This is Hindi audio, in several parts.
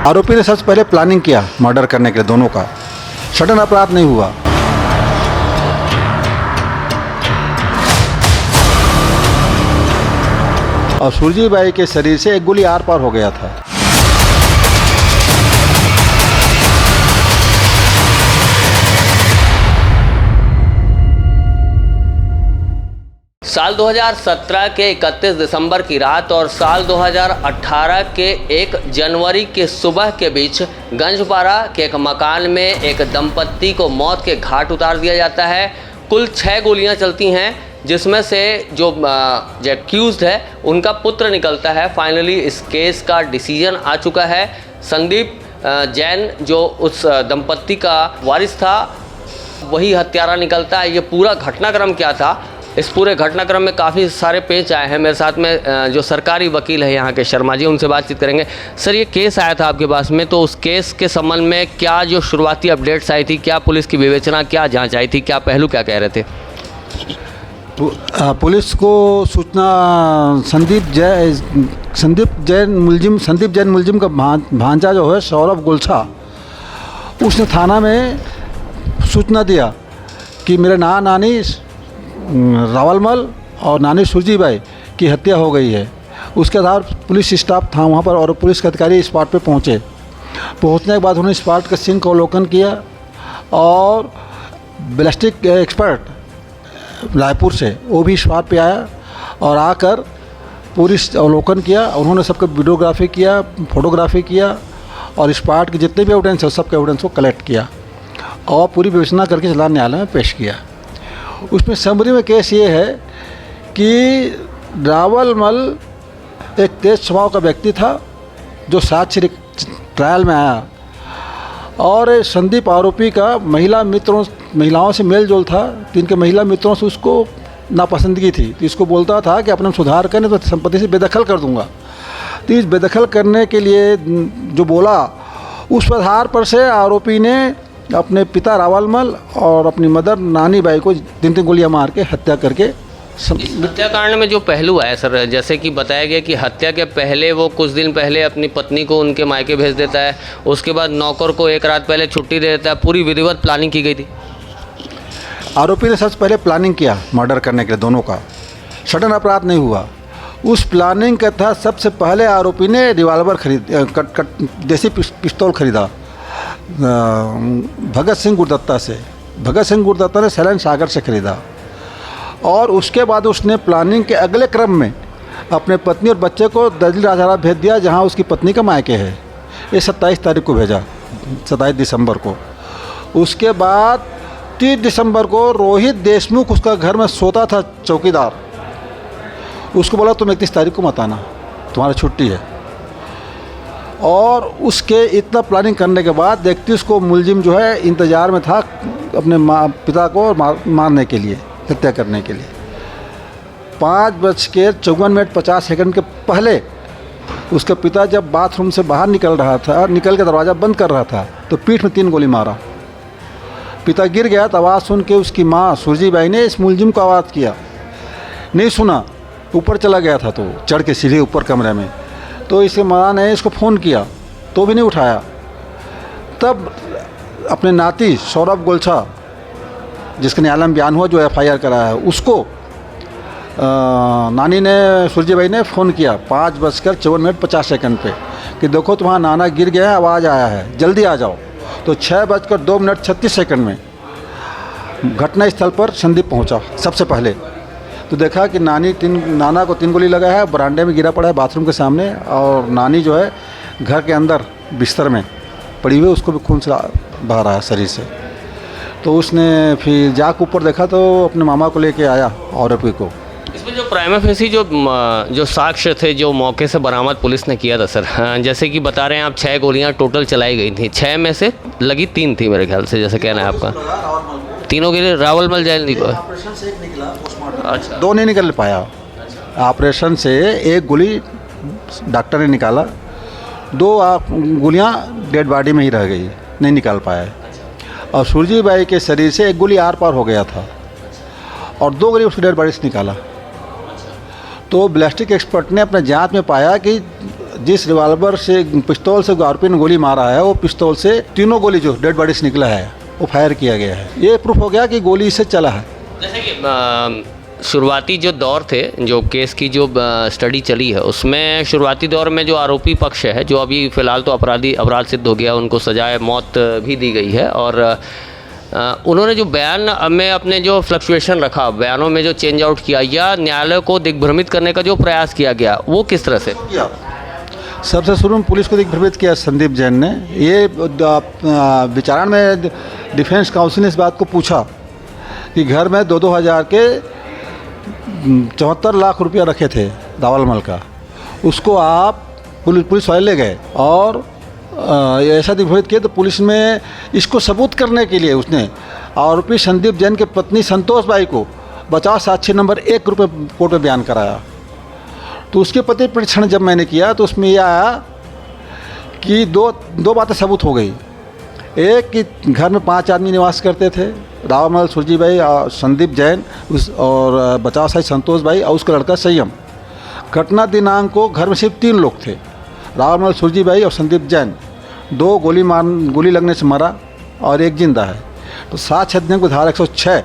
आरोपी ने सबसे पहले प्लानिंग किया मर्डर करने के लिए दोनों का। सडन अपराध नहीं हुआ। और सुरजी बाई के शरीर से एक गोली आर पार हो गया था। साल 2017 के 31 दिसंबर की रात और साल 2018 के 1 जनवरी के सुबह के बीच गंजपारा के एक मकान में एक दंपत्ति को मौत के घाट उतार दिया जाता है। कुल 6 गोलियां चलती हैं, जिसमें से जो एक्यूज्ड है उनका पुत्र निकलता है। फाइनली इस केस का डिसीजन आ चुका है। संदीप जैन जो उस दंपत्ति का वारिस था वही हत्यारा निकलता है। ये पूरा घटनाक्रम क्या था, इस पूरे घटनाक्रम में काफ़ी सारे पेच आए हैं। मेरे साथ में जो सरकारी वकील है यहाँ के शर्मा जी, उनसे बातचीत करेंगे। सर, ये केस आया था आपके पास में, तो उस केस के संबंध में क्या जो शुरुआती अपडेट्स आई थी, क्या पुलिस की विवेचना, क्या जांच आई थी, क्या पहलू क्या कह रहे थे? पुलिस को सूचना संदीप जैन मुलजिम का भांजा जो है सौरभ गुलछा, उसने थाना में सूचना दिया कि मेरे नानी रावलमल और नानी सुरजी बाई की हत्या हो गई है। उसके आधार पुलिस स्टाफ था वहाँ पर और पुलिस के अधिकारी स्पॉट पे पहुँचे। पहुँचने के बाद उन्होंने स्पॉट का सीन का अवलोकन किया और बैलिस्टिक एक्सपर्ट रायपुर से वो भी स्पॉट पे आया और आकर पूरी अवलोकन किया। उन्होंने सबका वीडियोग्राफी किया, फोटोग्राफी किया और स्पॉट के जितने भी एविडेंस है सबके एविडेंस को कलेक्ट किया और पूरी विवेचना करके चलान न्यायालय में पेश किया। उसमें समरी में केस ये है कि रावलमल एक तेज स्वभाव का व्यक्ति था जो साक्ष्य ट्रायल में आया और संदीप आरोपी का महिलाओं से मेल जोल था। तो इनके महिला मित्रों से उसको नापसंदगी थी, तो इसको बोलता था कि अपना सुधार करने तो संपत्ति से बेदखल कर दूंगा। तो इस बेदखल करने के लिए जो बोला, उस आधार पर से आरोपी ने अपने पिता रावलमल और अपनी मदर नानी बाई को 3 गोलियां मार के हत्या करके हत्याकांड में जो पहलू है सर, जैसे कि बताया गया कि हत्या के पहले वो कुछ दिन पहले अपनी पत्नी को उनके मायके भेज देता है, उसके बाद नौकर को एक रात पहले छुट्टी दे देता है। पूरी विधिवत प्लानिंग की गई थी। आरोपी ने सबसे पहले प्लानिंग किया मर्डर करने के लिए दोनों का। सडन अपराध नहीं हुआ। उस प्लानिंग के तहत सबसे पहले आरोपी ने रिवाल्वर देसी पिस्तौल खरीदा भगत सिंह गुरदत्ता से। भगत सिंह गुरदत्ता ने सैलन सागर से खरीदा और उसके बाद उसने प्लानिंग के अगले क्रम में अपने पत्नी और बच्चे को दर्जी राजहरा भेज दिया, जहां उसकी पत्नी का मायके है। ये 27 तारीख को भेजा, 27 दिसंबर को। उसके बाद 30 दिसंबर को रोहित देशमुख उसका घर में सोता था, चौकीदार। उसको बोला तुम 31 तारीख को मत आना, तुम्हारी छुट्टी है। और उसके इतना प्लानिंग करने के बाद देखती उसको मुलजिम जो है इंतज़ार में था अपने पिता को मारने के लिए, हत्या करने के लिए। 5:54 के पहले उसका पिता जब बाथरूम से बाहर निकल के दरवाज़ा बंद कर रहा था तो पीठ में 3 गोली मारा। पिता गिर गया तो आवाज़ सुन के उसकी माँ सुरजी बाई ने इस मुलजिम को आवाज़ किया, नहीं सुना, ऊपर चला गया था तो चढ़ के सीधे ऊपर कमरे में। तो इसके माँ ने इसको फ़ोन किया तो भी नहीं उठाया। तब अपने नाती सौरभ गुलछा, जिसके न्यायालय में बयान हुआ, जो FIR कराया है, उसको नानी ने सुरजी बाई ने फ़ोन किया 5:54 पे कि देखो तुम्हारा नाना गिर गया है, आवाज़ आया है, जल्दी आ जाओ। तो 6:02 में घटना स्थल पर संदीप पहुंचा सबसे पहले। तो देखा कि नाना को 3 गोली लगा है, बरामदे में गिरा पड़ा है बाथरूम के सामने, और नानी जो है घर के अंदर बिस्तर में पड़ी हुई, उसको भी खून से बह रहा है शरीर से। तो उसने फिर जाके ऊपर देखा तो अपने मामा को लेके आया आरोपी को। इसमें जो प्राइमा फेसी जो साक्ष्य थे जो मौके से बरामद पुलिस ने किया था सर, जैसे कि बता रहे हैं आप 6 गोलियां टोटल चलाई गई थी, 6 में से लगी 3 थी मेरे ख्याल से, जैसे कहना है आपका। तीनों के लिए रावलमल जेल निकला, ऑपरेशन से एक निकला, अच्छा 2 नहीं निकल पाया। ऑपरेशन से 1 गोली डॉक्टर ने निकाला, 2 गोलियां डेड बॉडी में ही रह गई, नहीं निकाल पाया। और सुरजी बाई के शरीर से 1 गोली आर पार हो गया था और 2 गोली उसकी डेड बॉडी से निकाला। तो बैलिस्टिक एक्सपर्ट ने अपने जांच में पाया कि जिस रिवॉल्वर से पिस्तौल से आरोपी ने गोली मारा है, वो पिस्तौल से तीनों गोली जो डेड बॉडी से निकला है वो फायर किया गया है। ये प्रूफ हो गया कि गोली इससे चला है। जैसे कि शुरुआती जो दौर थे, जो केस की जो स्टडी चली है, उसमें शुरुआती दौर में जो आरोपी पक्ष है, जो अभी फ़िलहाल तो अपराध सिद्ध हो गया, उनको सजाए मौत भी दी गई है, और उन्होंने जो बयान में अपने जो फ्लक्चुएशन रखा, बयानों में जो चेंज आउट किया या न्यायालय को दिग्भ्रमित करने का जो प्रयास किया गया, वो किस तरह से किया? सबसे शुरू में पुलिस को दिग्भ्रमित किया संदीप जैन ने। ये विचारण में डिफेंस काउंसिल ने इस बात को पूछा कि घर में 2-2 हज़ार के 74 लाख रुपया रखे थे दावल मल का, उसको आप पुलिस वाले ले गए और ऐसा दिग्भ्रमित किया। तो पुलिस में इसको सबूत करने के लिए उसने आरोपी संदीप जैन के पत्नी संतोष बाई को बचाव साक्ष्य नंबर 1 रुपये कोर्ट में बयान कराया। तो उसके पति परीक्षण जब मैंने किया तो उसमें यह आया कि दो बातें सबूत हो गई। एक कि घर में 5 आदमी निवास करते थे, रावमल सुरजी भाई और संदीप जैन और बचाव साई संतोष भाई और उसका लड़का संयम। घटना दिनांक को घर में सिर्फ 3 लोग थे, रावमल सुरजी भाई और संदीप जैन। 2 गोली लगने से मरा और 1 जिंदा है। तो साक्ष्य अधिनियम को धारा 106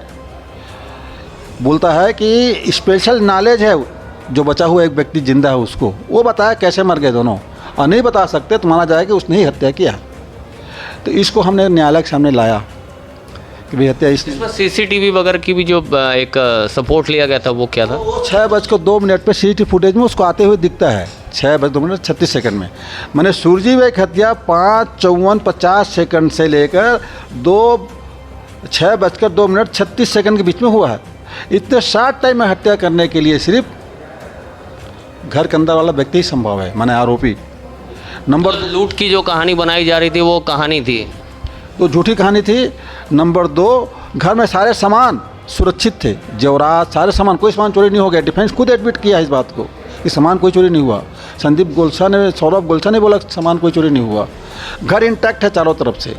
बोलता है कि स्पेशल नॉलेज है जो बचा हुआ एक व्यक्ति जिंदा है उसको, वो बताया कैसे मर गए दोनों, और नहीं बता सकते तो माना जाए कि उसने ही हत्या किया। तो इसको हमने न्यायालय के सामने लाया कि भाई हत्या इसमें सीसीटीवी वगैरह की भी जो एक सपोर्ट लिया गया था, वो क्या था? 6:02 पे सीसीटीवी फुटेज में उसको आते हुए दिखता है 6:02:36 में। मैंने सुरजी भाई की हत्या 5:54:50 से लेकर 6:02:36 के बीच में हुआ है। इतने शॉर्ट टाइम में हत्या करने के लिए सिर्फ घर के अंदर वाला व्यक्ति ही संभव है, माने आरोपी। नंबर लूट की जो कहानी बनाई जा रही थी वो कहानी थी तो झूठी कहानी थी। नंबर 2, घर में सारे सामान सुरक्षित थे, जेवरात सारे सामान, कोई सामान चोरी नहीं हो गया। डिफेंस खुद एडमिट किया इस बात को कि सामान कोई चोरी नहीं हुआ। सौरभ गोल्सा ने बोला सामान कोई चोरी नहीं हुआ। घर इंटैक्ट है चारों तरफ से।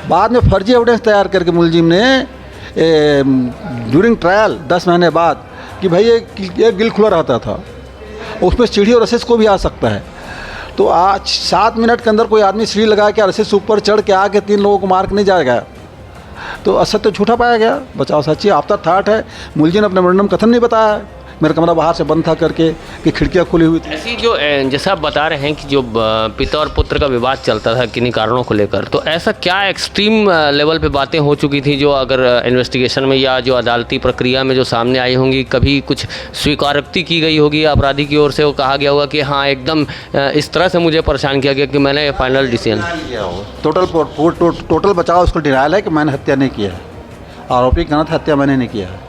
बाद में फर्जी एविडेंस तैयार करके मुलजिम ने ड्यूरिंग ट्रायल 10 महीने बाद कि भाई ये गिल खुला रहता था, उसमें सीढ़ी और रसीद को भी आ सकता है। तो आज 7 मिनट के अंदर कोई आदमी सीढ़ी लगा के रसीद ऊपर चढ़ के आके 3 लोगों को मार के नहीं जाएगा। तो असत्य झूठा पाया गया, बचाव सच्ची आफ्टर थॉट है। मुलजिम ने अपने वर्णन कथन नहीं बताया, मेरा कमरा बाहर से बंद था करके कि खिड़कियाँ खुली हुई थी। ऐसी जो जैसा आप बता रहे हैं कि जो पिता और पुत्र का विवाद चलता था किन्हीं कारणों को लेकर, तो ऐसा क्या एक्सट्रीम लेवल पे बातें हो चुकी थी जो अगर इन्वेस्टिगेशन में या जो अदालती प्रक्रिया में जो सामने आई होंगी, कभी कुछ स्वीकारोक्ति की गई होगी अपराधी की ओर से, वो कहा गया होगा कि हाँ एकदम इस तरह से मुझे परेशान किया गया कि मैंने फाइनल डिसीजन टोटल बचाव उसको डिनायल है कि मैंने हत्या नहीं किया है। आरोपी गलत हत्या मैंने नहीं किया है,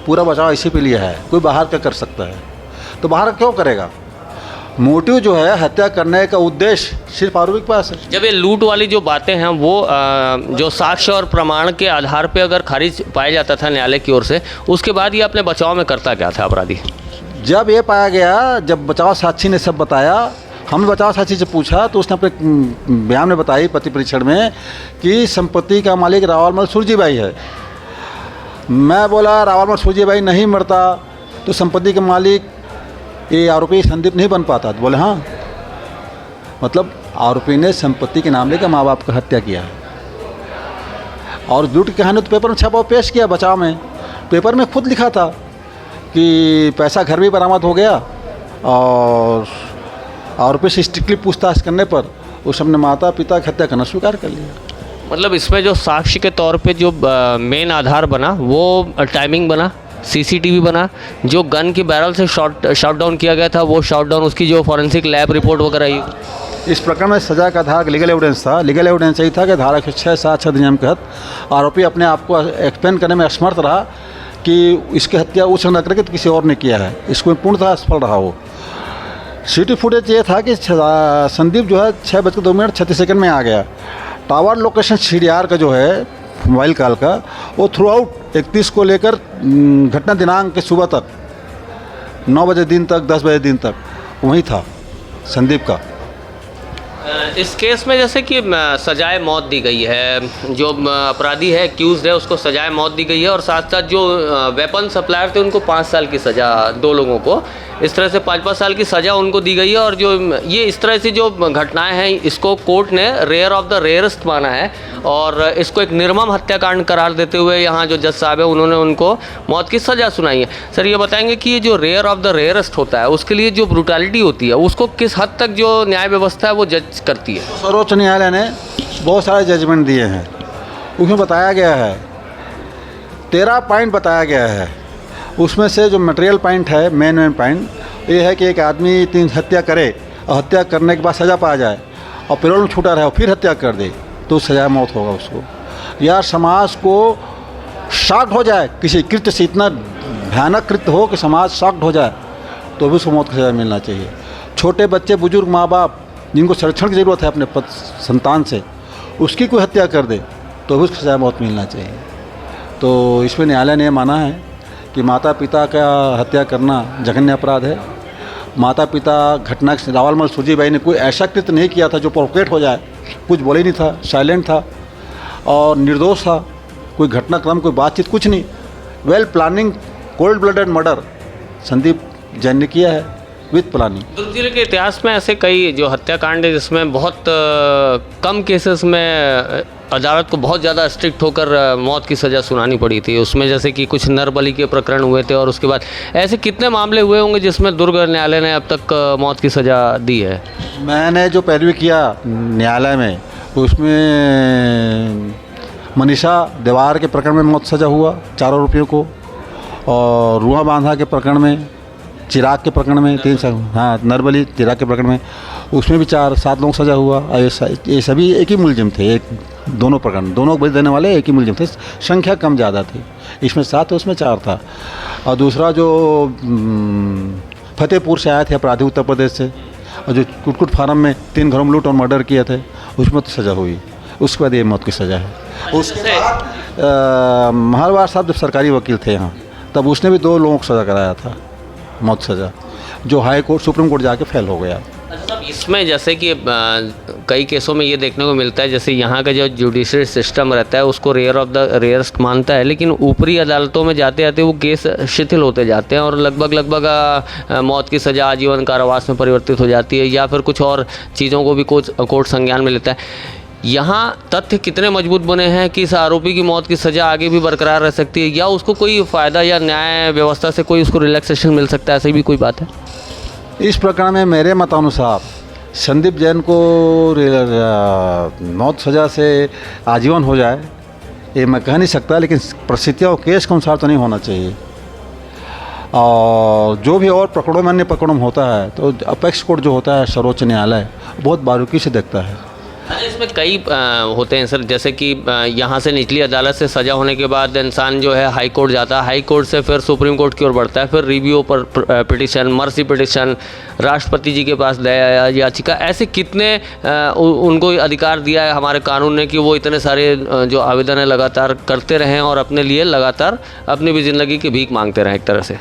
पूरा बचाव इसी पे लिया है। कोई बाहर का कर सकता है तो बाहर क्यों करेगा? मोटिव जो है हत्या करने का उद्देश्य सिर्फ आरोपी के पास है। जब ये लूट वाली जो बातें हैं वो जो साक्ष्य और प्रमाण के आधार पे अगर खारिज पाया जाता था न्यायालय की ओर से, उसके बाद ये अपने बचाव में करता क्या था अपराधी? जब ये पाया गया, जब बचाव साक्षी ने सब बताया, हमने बचाव साक्षी से पूछा तो उसने अपने बयान में बताई पति परीक्षण में कि संपत्ति का मालिक रावलमल सुरजी भाई है। मैं बोला रावलमल सुरजी भाई नहीं मरता तो संपत्ति के मालिक ये आरोपी संदीप नहीं बन पाता। तो बोले हाँ, मतलब आरोपी ने संपत्ति के नाम लेकर माँ बाप का हत्या किया है। और झूठ की कहानी तो पेपर में छपा पेश किया बचाव में। पेपर में खुद लिखा था कि पैसा घर भी बरामद हो गया और आरोपी से स्ट्रिक्टली पूछताछ करने पर उस अपने माता पिता की हत्या करना स्वीकार कर लिया। मतलब इसमें जो साक्ष्य के तौर पे जो मेन आधार बना वो टाइमिंग बना, सीसीटीवी बना, जो गन की बैरल से शॉट डाउन किया गया था वो शॉट डाउन, उसकी जो फॉरेंसिक लैब रिपोर्ट वगैरह आई। इस प्रकरण में सजा का आधार लीगल एविडेंस था। लीगल एविडेंस यही था कि धारा 6(7) अधिनियम के तहत आरोपी अपने आप को एक्सप्लेन करने में असमर्थ रहा कि इसकी हत्या उस न करके तो किसी और ने किया है। इसको पूर्णतः असफल रहा वो। सीटी फुटेज ये था कि संदीप जो है 6:02:36 में आ गया। टावर लोकेशन CDR का जो है मोबाइल कॉल का, वो थ्रू आउट 31 को लेकर घटना दिनांक के सुबह तक 9 बजे दिन तक 10 बजे दिन तक वहीं था संदीप का। इस केस में जैसे कि सजाए मौत दी गई है, जो अपराधी है एक्यूज है उसको सजाए मौत दी गई है, और साथ साथ जो वेपन सप्लायर थे उनको 5 साल की सज़ा 2 लोगों को। इस तरह से 5-5 साल की सज़ा उनको दी गई है। और जो ये इस तरह से जो घटनाएं हैं इसको कोर्ट ने रेयर ऑफ द रेयरेस्ट माना है और इसको एक निर्मम हत्याकांड करार देते हुए यहाँ जो जज साहब है उन्होंने उनको मौत की सज़ा सुनाई है। सर ये बताएंगे कि ये जो रेयर ऑफ द रेयरेस्ट होता है उसके लिए जो ब्रूटैलिटी होती है उसको किस हद तक जो न्याय व्यवस्था है वो जज करती है? सर्वोच्च न्यायालय ने बहुत सारे जजमेंट दिए हैं, उसमें बताया गया है 13 पॉइंट बताया गया है। उसमें से जो मटेरियल पॉइंट है, मेन पॉइंट ये है कि एक आदमी 3 हत्या करे और हत्या करने के बाद सज़ा पा जाए और पैरोल में छूटा रहे और फिर हत्या कर दे तो सज़ा मौत होगा उसको। या समाज को शॉक्ड हो जाए, किसी कृत्य से इतना भयानक कृत्य हो कि समाज शॉक्ड हो जाए तो भी उसको मौत की सज़ा मिलना चाहिए। छोटे बच्चे, बुजुर्ग, माँ बाप जिनको संरक्षण की ज़रूरत है अपने संतान से, उसकी कोई हत्या कर दे तो भी उसको सज़ा मौत मिलना चाहिए। तो इसमें न्यायालय ने माना है कि माता पिता का हत्या करना जघन्य अपराध है। माता पिता घटना रावलमल सुरजीबाई ने कोई ऐसा कृत्य नहीं किया था जो प्रोवोकेट हो जाए, कुछ बोले नहीं था, साइलेंट था और निर्दोष था, कोई घटनाक्रम, कोई बातचीत, कुछ नहीं। Well planning cold blooded murder Sandeep Jain ने किया है विथ प्लानिंग। दुर्ग जिले के इतिहास में ऐसे कई जो हत्याकांड है जिसमें बहुत कम केसेस में अदालत को बहुत ज़्यादा स्ट्रिक्ट होकर मौत की सज़ा सुनानी पड़ी थी। उसमें जैसे कि कुछ नरबली के प्रकरण हुए थे और उसके बाद ऐसे कितने मामले हुए होंगे जिसमें दुर्ग न्यायालय ने अब तक मौत की सज़ा दी है? मैंने जो पैरवी किया न्यायालय में उसमें मनीषा देवार के प्रकरण में मौत सज़ा हुआ 4 आरोपियों को, और रुआ बांधा के प्रकरण में, चिराग के प्रकरण में 3 साल, हाँ नरबली चिराग के प्रकरण में उसमें भी 4-7 लोग सज़ा हुआ। ये सभी एक ही मुलजिम थे, एक दोनों प्रकरण, दोनों बलि देने वाले एक ही मुलजिम थे, संख्या कम ज़्यादा थी, इसमें 7 उसमें 4 था। और दूसरा जो फतेहपुर से आए थे अपराधी उत्तर प्रदेश से और जो कुटकुट फार्म में 3 घरों में लूट और मर्डर किया थे उसमें तो सज़ा हुई, उसके बाद ये मौत की सज़ा है। उसके बाद महारवार साहब जब सरकारी वकील थे यहाँ तब उसने भी 2 लोगों को सज़ा कराया था मौत सज़ा, जो हाई कोर्ट सुप्रीम कोर्ट जाके फेल हो गया। अच्छा, इसमें जैसे कि कई केसों में ये देखने को मिलता है जैसे यहाँ का जो जुडिशरी सिस्टम रहता है उसको रेयर ऑफ द रेयरेस्ट मानता है, लेकिन ऊपरी अदालतों में जाते जाते वो केस शिथिल होते जाते हैं और लगभग मौत की सज़ा आजीवन कारावास में परिवर्तित हो जाती है या फिर कुछ और चीज़ों को भी कोर्ट संज्ञान में लेता है। यहाँ तथ्य कितने मजबूत बने हैं कि इस आरोपी की मौत की सज़ा आगे भी बरकरार रह सकती है या उसको कोई फ़ायदा या न्याय व्यवस्था से कोई उसको रिलैक्सेशन मिल सकता है, ऐसी भी कोई बात है? इस प्रकरण में मेरे मतानुसार संदीप जैन को मौत सज़ा से आजीवन हो जाए ये मैं कह नहीं सकता, लेकिन परिस्थितियों और केस के अनुसार तो नहीं होना चाहिए। और जो भी और प्रकरणों में अन्य प्रकरणों में होता है तो अपेक्स कोर्ट जो होता है सर्वोच्च न्यायालय बहुत बारीकी से देखता है। अच्छा, इसमें कई होते हैं सर, जैसे कि यहाँ से निचली अदालत से सज़ा होने के बाद इंसान जो है हाई कोर्ट जाता है, हाई कोर्ट से फिर सुप्रीम कोर्ट की ओर बढ़ता है, फिर रिव्यू पर पिटिशन, मर्सी पिटिशन, राष्ट्रपति जी के पास दया याचिका, ऐसे कितने उनको अधिकार दिया है हमारे कानून ने कि वो इतने सारे जो आवेदन है लगातार करते रहें और अपने लिए लगातार अपनी भी ज़िंदगी की भीख मांगते रहें एक तरह से।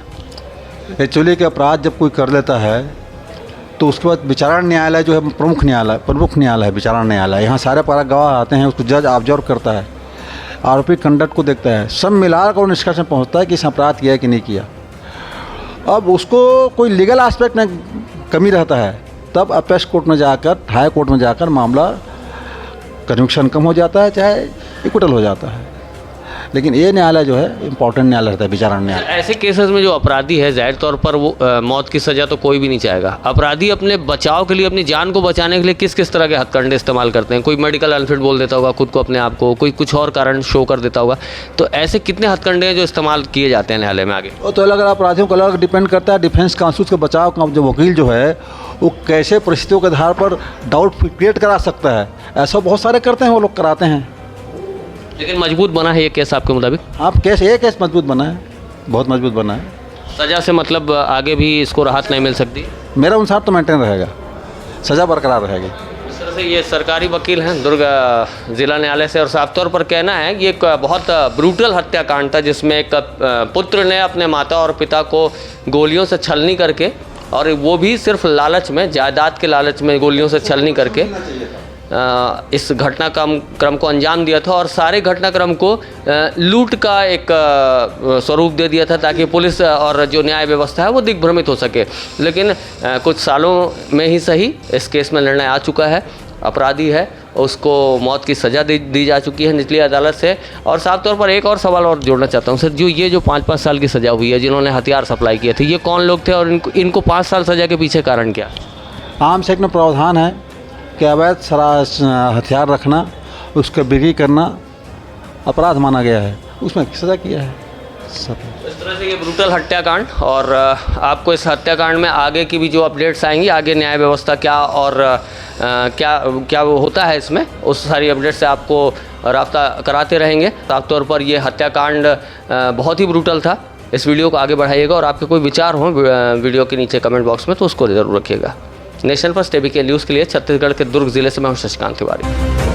एक्चुअली कि अपराध जब कोई कर लेता है तो उसके बाद विचारण न्यायालय जो है प्रमुख न्यायालय है विचारण न्यायालय। यहाँ सारे पारा गवाह आते हैं, उसको जज ऑब्जर्व करता है, आरोपी कंडक्ट को देखता है, सब मिलाकर वो निष्कर्ष में पहुँचता है कि इस अपराध किया कि नहीं किया। अब उसको कोई लीगल एस्पेक्ट में कमी रहता है तब अपेक्स कोर्ट में जाकर, हाई कोर्ट में जाकर मामला कन्विक्शन कम हो जाता है, चाहे इक्विटल हो जाता है। लेकिन ये न्यायालय जो है इम्पोर्टेंट न्यायालय रहता है, विचारण न्यायालय। ऐसे केसेस में जो अपराधी है जाहिर तौर पर वो मौत की सज़ा तो कोई भी नहीं चाहेगा। अपराधी अपने बचाव के लिए, अपनी जान को बचाने के लिए किस किस तरह के हथकंडे इस्तेमाल करते हैं? कोई मेडिकल अनफिट बोल देता होगा खुद को, अपने आप को, कोई कुछ और कारण शो कर देता होगा। तो ऐसे कितने हथकंडे हैं जो इस्तेमाल किए जाते हैं न्यायालय में आगे? वो तो अलग अलग अपराधियों को अलग डिपेंड करता है। डिफेंस काउंसिल के बचाव का जो वकील जो है वो कैसे परिस्थितियों के आधार पर डाउट क्रिएट करा सकता है, ऐसा बहुत सारे करते हैं, वो लोग कराते हैं। लेकिन मजबूत बना है ये केस आपके मुताबिक? आप केस मजबूत बना है, बहुत मजबूत बना है। सज़ा से मतलब आगे भी इसको राहत नहीं मिल सकती? मेरा अनुसार तो मेंटेन रहेगा, सज़ा बरकरार रहेगी। इस तरह से ये सरकारी वकील हैं दुर्ग ज़िला न्यायालय से, और साफ तौर पर कहना है ये एक बहुत ब्रूटल हत्याकांड था जिसमें एक पुत्र ने अपने माता और पिता को गोलियों से छलनी करके, और वो भी सिर्फ लालच में, जायदाद के लालच में गोलियों से छलनी करके इस घटनाक्रम को अंजाम दिया था और सारे घटनाक्रम को लूट का एक स्वरूप दे दिया था ताकि पुलिस और जो न्याय व्यवस्था है वो दिग्भ्रमित हो सके। लेकिन कुछ सालों में ही सही इस केस में निर्णय आ चुका है, अपराधी है, उसको मौत की सज़ा दी जा चुकी है निचली अदालत से। और साफ तौर पर एक और सवाल और जोड़ना चाहता हूँ सर, जो 5-5 साल की सज़ा हुई है जिन्होंने हथियार सप्लाई किए थे, ये कौन लोग थे और इनको 5 साल सज़ा के पीछे कारण क्या? आर्म्स एक्ट में प्रावधान है कि अवैध हथियार रखना, उसका बिक्री करना अपराध माना गया है, उसमें सज़ा किया है सब। इस तरह से ये ब्रूटल हत्याकांड, और आपको इस हत्याकांड में आगे की भी जो अपडेट्स आएंगी, आगे न्याय व्यवस्था क्या और क्या वो होता है इसमें, उस सारी अपडेट से आपको राब्ता कराते रहेंगे। साफ तौर पर ये हत्याकांड बहुत ही ब्रूटल था। इस वीडियो को आगे बढ़ाइएगा और आपके कोई विचार हों वीडियो के नीचे कमेंट बॉक्स में तो उसको ज़रूर रखिएगा। नेशनल प्लस टीवी के न्यूज़ के लिए छत्तीसगढ़ के दुर्ग जिले से मैं हूं शशिकांत तिवारी।